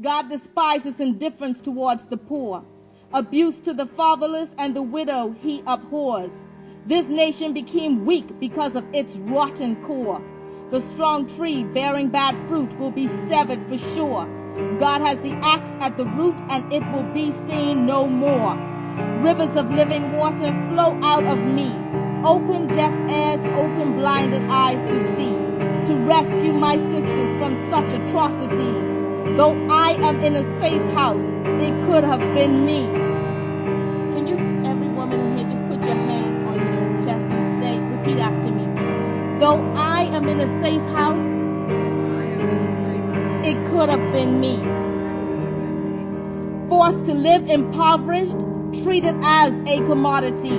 God despises indifference towards the poor. Abuse to the fatherless and the widow he abhors. This nation became weak because of its rotten core. The strong tree bearing bad fruit will be severed for sure. God has the axe at the root and it will be seen no more. Rivers of living water flow out of me. Open deaf ears, open blinded eyes to see. To rescue my sisters from such atrocities. Though I am in a safe house, it could have been me. Can you, every woman in here, just put your hand on your chest and say, repeat after me. Though I am in a safe house, it could have been me. Forced to live impoverished, treated as a commodity.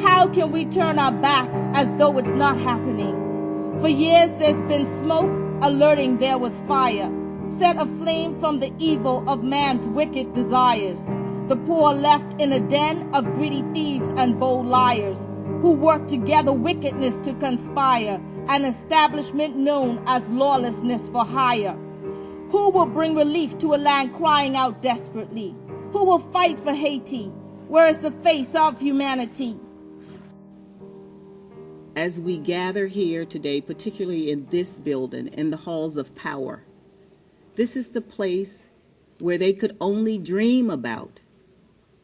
How can we turn our backs as though it's not happening? For years there's been smoke, alerting there was fire, set aflame from the evil of man's wicked desires. The poor left in a den of greedy thieves and bold liars, who work together wickedness to conspire, an establishment known as lawlessness for hire. Who will bring relief to a land crying out desperately? Who will fight for Haiti? Where is the face of humanity? As we gather here today, particularly in this building, in the halls of power, this is the place where they could only dream about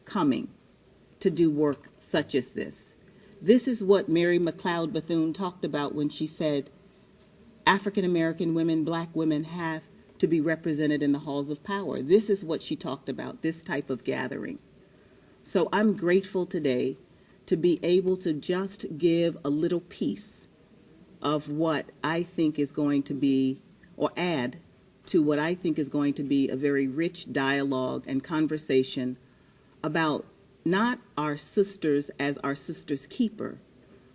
coming to do work such as this. This is what Mary McLeod Bethune talked about when she said African American women, black women have to be represented in the halls of power. This is what she talked about, this type of gathering. So I'm grateful today to be able to just give a little piece of what I think is going to be, or add to what I think is going to be a very rich dialogue and conversation about not our sisters as our sisters' keeper,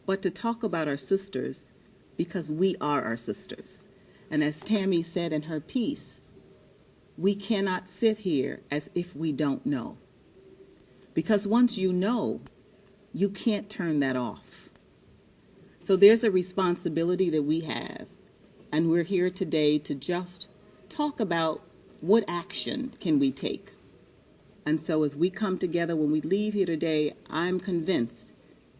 but to talk about our sisters because we are our sisters. And as Tammy said in her piece, we cannot sit here as if we don't know. Because once you know, you can't turn that off. So there's a responsibility that we have, and we're here today to just talk about what action can we take. And so as we come together, when we leave here today, I'm convinced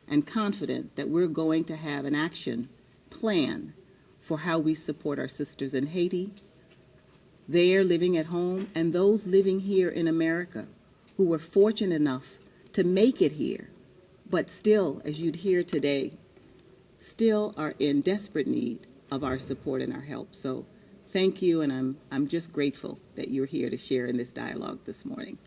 and confident that we're going to have an action plan for how we support our sisters in Haiti, they're living at home, and those living here in America who were fortunate enough to make it here, but still, as you'd hear today, still are in desperate need of our support and our help. So thank you, and I'm just grateful that you're here to share in this dialogue this morning.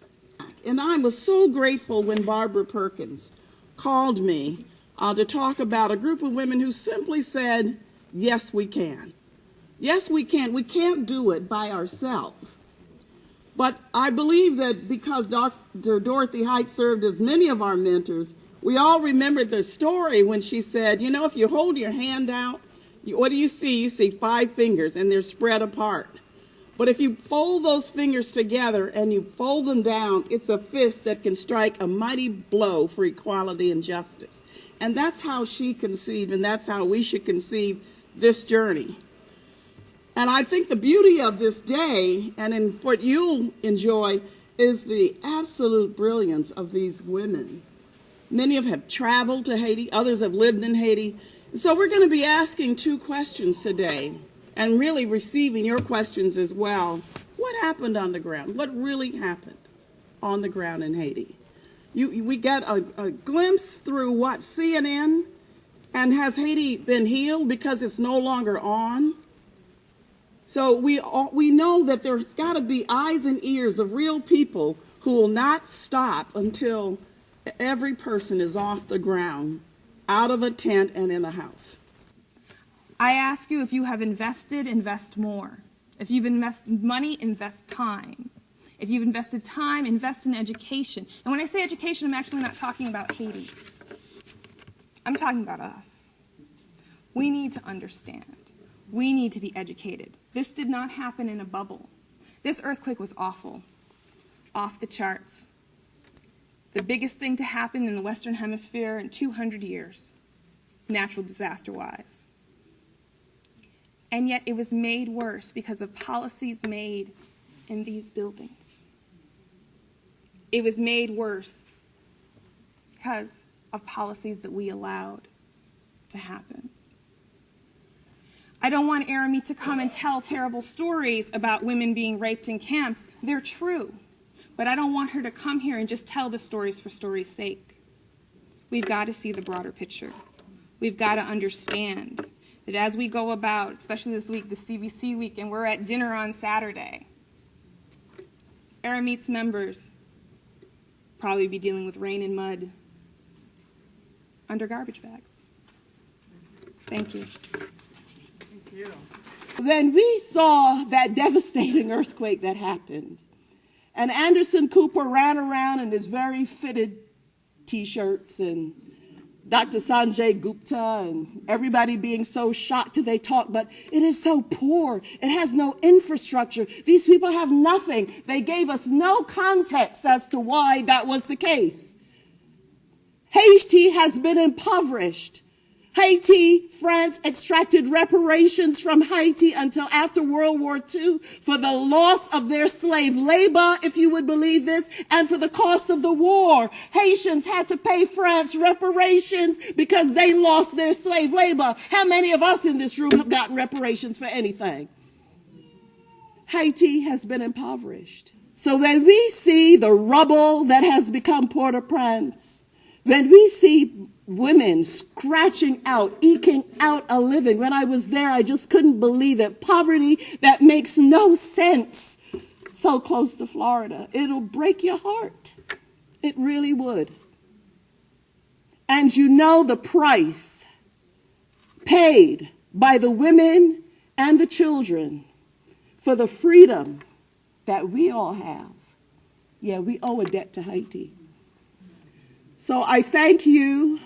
And I was so grateful when Barbara Perkins called me to talk about a group of women who simply said, yes, we can. Yes, we can. We can't do it by ourselves. But I believe that because Dr. Dorothy Height served as many of our mentors, we all remembered the story when she said, you know, if you hold your hand out, what do you see? You see 5 fingers, and they're spread apart. But if you fold those fingers together and you fold them down, it's a fist that can strike a mighty blow for equality and justice. And that's how she conceived, and that's how we should conceive this journey. And I think the beauty of this day, and in what you'll enjoy, is the absolute brilliance of these women. Many have traveled to Haiti, others have lived in Haiti. So we're going to be asking 2 questions today, and really receiving your questions as well. What happened on the ground? What really happened on the ground in Haiti? We got a glimpse through what, CNN? And has Haiti been healed because it's no longer on? So we know that there's got to be eyes and ears of real people who will not stop until every person is off the ground, out of a tent and in a house. I ask you, if you have invested, invest more. If you've invested money, invest time. If you've invested time, invest in education. And when I say education, I'm actually not talking about Haiti. I'm talking about us. We need to understand. We need to be educated. This did not happen in a bubble. This earthquake was awful, off the charts. The biggest thing to happen in the Western Hemisphere in 200 years, natural disaster-wise. And yet it was made worse because of policies made in these buildings. It was made worse because of policies that we allowed to happen. I don't want Aramie to come and tell terrible stories about women being raped in camps. They're true. But I don't want her to come here and just tell the stories for story's sake. We've got to see the broader picture. We've got to understand that as we go about, especially this week, the CBC week, and we're at dinner on Saturday, Aramie's members probably be dealing with rain and mud under garbage bags. Thank you. Thank you. Then we saw that devastating earthquake that happened. And Anderson Cooper ran around in his very fitted T-shirts, and Dr. Sanjay Gupta and everybody being so shocked till they talk, but it is so poor. It has no infrastructure. These people have nothing. They gave us no context as to why that was the case. Haiti has been impoverished. Haiti, France extracted reparations from Haiti until after World War II for the loss of their slave labor, if you would believe this, and for the cost of the war. Haitians had to pay France reparations because they lost their slave labor. How many of us in this room have gotten reparations for anything? Haiti has been impoverished. So when we see the rubble that has become Port-au-Prince, when we see women scratching out, eking out a living. When I was there, I just couldn't believe it. Poverty that makes no sense so close to Florida. It'll break your heart. It really would. And you know the price paid by the women and the children for the freedom that we all have. Yeah, we owe a debt to Haiti. So I thank you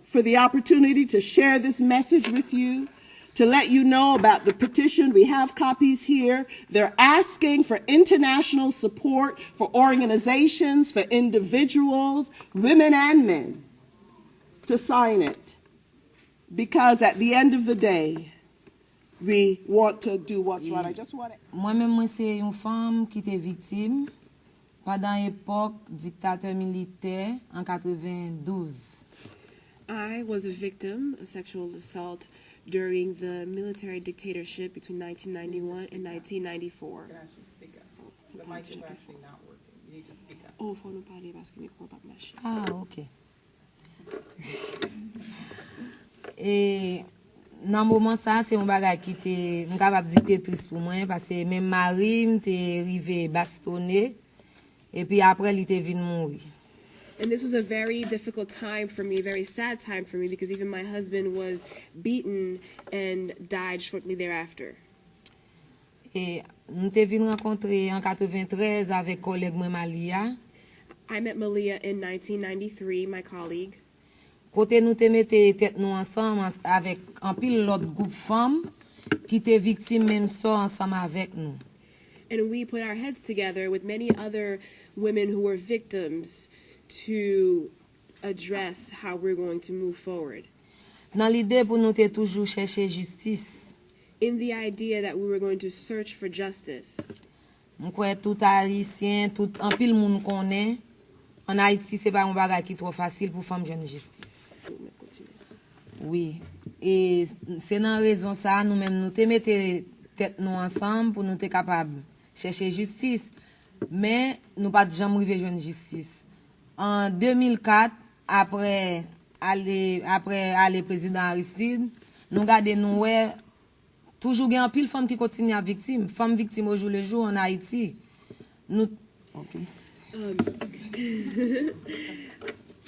for the opportunity to share this message with you, to let you know about the petition. We have copies here. They're asking for international support for organizations, for individuals, women and men, to sign it. Because at the end of the day, we want to do what's right. I just want to... Moi-même, c'est une femme qui était victime pendant l'époque dictateur militaire en 92. I was a victim of sexual assault during the military dictatorship between 1991 and 1994. Can I just speak up? The mic is actually not working. You need to speak up. Oh, faut nous parler parce que le micro pas marcher. Ah, ok. Et dans moment ça, c'est un bagage qui était, je capable dire que triste pour moi parce que même mari m'était arrivé bastonné et puis après il était venu mourir. And this was a very difficult time for me, a very sad time for me, because even my husband was beaten and died shortly thereafter. Et nous t'es venu rencontrer en 93 avec collègue moi Malia. I met Malia in 1993, my colleague. Côté nous te mettait tête nous ensemble avec un pile l'autre groupe femmes qui étaient victimes même ça ensemble avec nous. And we put our heads together with many other women who were victims to address how we're going to move forward. Dans l'idée pour nous te toujours chercher justice. In the idea that we were going to search for justice. M'kwe tout haïtien, tout en pile moun connaît. En Haïti, c'est pas un bagage qui trop facile pour femme jeune justice. Oui. Et c'est dans raison ça nous même nous te mettre tête nous ensemble pour nous te capable chercher justice. Mais nous pas jamais arrivé jeune justice. En 2004, après aller président Aristide, nous gardons nous ouais toujours gen pile femme qui continue à victime, femme victime au jour le jour en Haïti. Nous OK.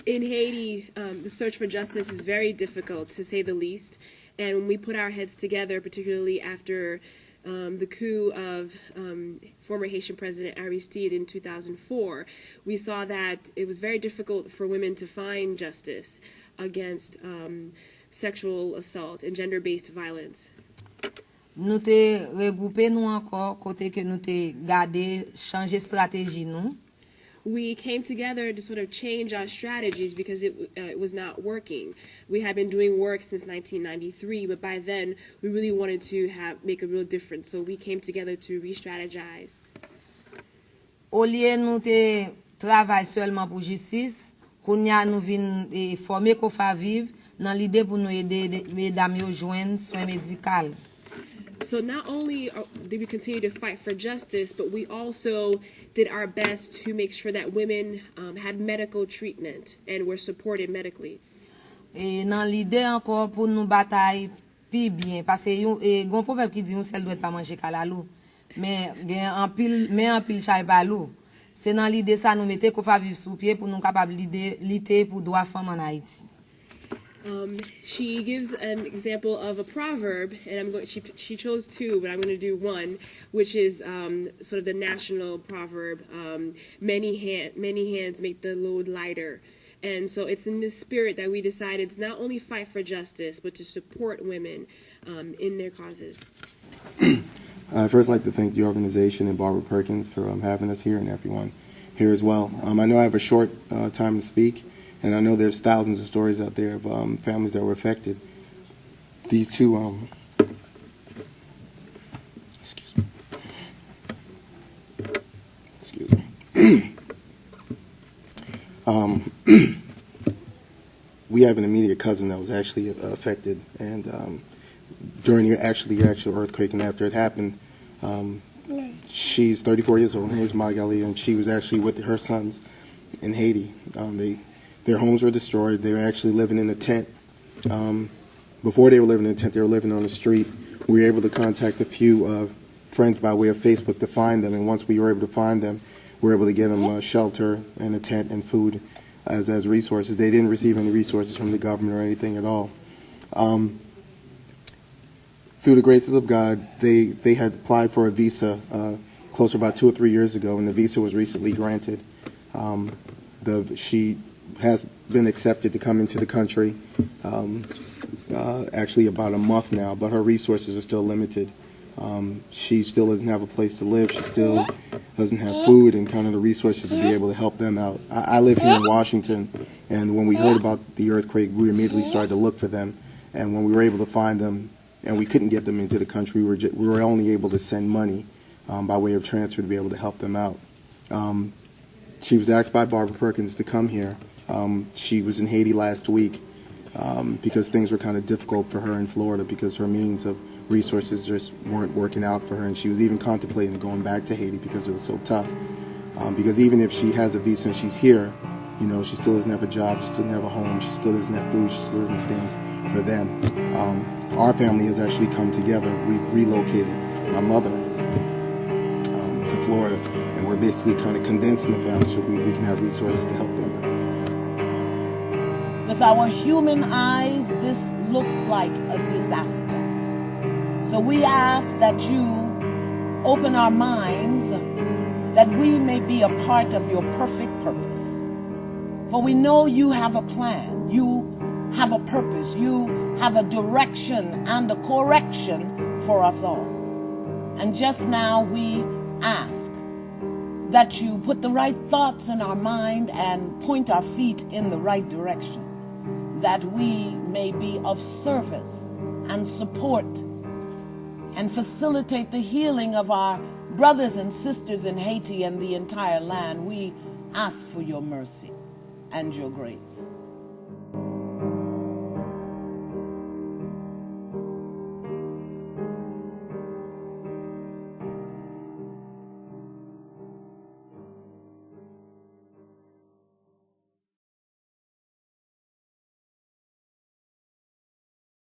In Haiti, the search for justice is very difficult, to say the least. And when we put our heads together, particularly after the coup of former Haitian President Aristide in 2004, we saw that it was very difficult for women to find justice against sexual assault and gender-based violence. Nous te regrouper nous encore côté que nous te garder changer stratégie nous. We came together to sort of change our strategies because it was not working. We had been doing work since 1993, but by then we really wanted to make a real difference. So we came together to re-strategize. au lieu nous te travail seulement pour justice, qu'on y a nous vinn former qu'on fa vivre dans l'idée pour nous aider mesdames yo joindre soins médicaux. So not only did we continue to fight for justice, but we also did our best to make sure that women had medical treatment and were supported medically. Et dans l'idée encore pour nous bataille plus bien parce que gon proverbe qui dit on seul doit pas manger kalalou mais en pile chay balou. C'est dans l'idée ça nous mettait qu'on fa vivre sous pied pour nous capable lutter pour droit femme en Haïti. She gives an example of a proverb, and she chose two, but I'm going to do one, which is sort of the national proverb, many hands make the load lighter. And so it's in this spirit that we decided to not only fight for justice, but to support women in their causes. I'd first like to thank the organization and Barbara Perkins for having us here and everyone here as well. I know I have a short time to speak, and I know there's thousands of stories out there of families that were affected. These two, excuse me. We have an immediate cousin that was actually affected, and during the actual earthquake and after it happened, she's 34 years old. Her name is Magali, and she was actually with her sons in Haiti. Their homes were destroyed. They were actually living in a tent. Before they were living in a tent, they were living on the street. We were able to contact a few friends by way of Facebook to find them, and once we were able to find them, we were able to get them shelter and a tent and food as resources. They didn't receive any resources from the government or anything at all. Through the graces of God, they had applied for a visa close to about 2 or 3 years ago, and the visa was recently granted. She has been accepted to come into the country actually about a month now, but her resources are still limited. She still doesn't have a place to live. She still doesn't have food and kind of the resources to be able to help them out. I live here in Washington, and when we heard about the earthquake, we immediately started to look for them. And when we were able to find them, and we couldn't get them into the country, we were only able to send money by way of transfer to be able to help them out. She was asked by Barbara Perkins to come here. She was in Haiti last week because things were kind of difficult for her in Florida because her means of resources just weren't working out for her, and she was even contemplating going back to Haiti because it was so tough. Because even if she has a visa and she's here, you know, she still doesn't have a job, she still doesn't have a home, she still doesn't have food, she still doesn't have things for them. Our family has actually come together. We've relocated my mother to Florida, and we're basically kind of condensing the family so we can have resources to help them out. With our human eyes, this looks like a disaster. So we ask that you open our minds that we may be a part of your perfect purpose. For we know you have a plan, you have a purpose, you have a direction and a correction for us all. And just now we ask that you put the right thoughts in our mind and point our feet in the right direction, that we may be of service and support and facilitate the healing of our brothers and sisters in Haiti and the entire land. We ask for your mercy and your grace.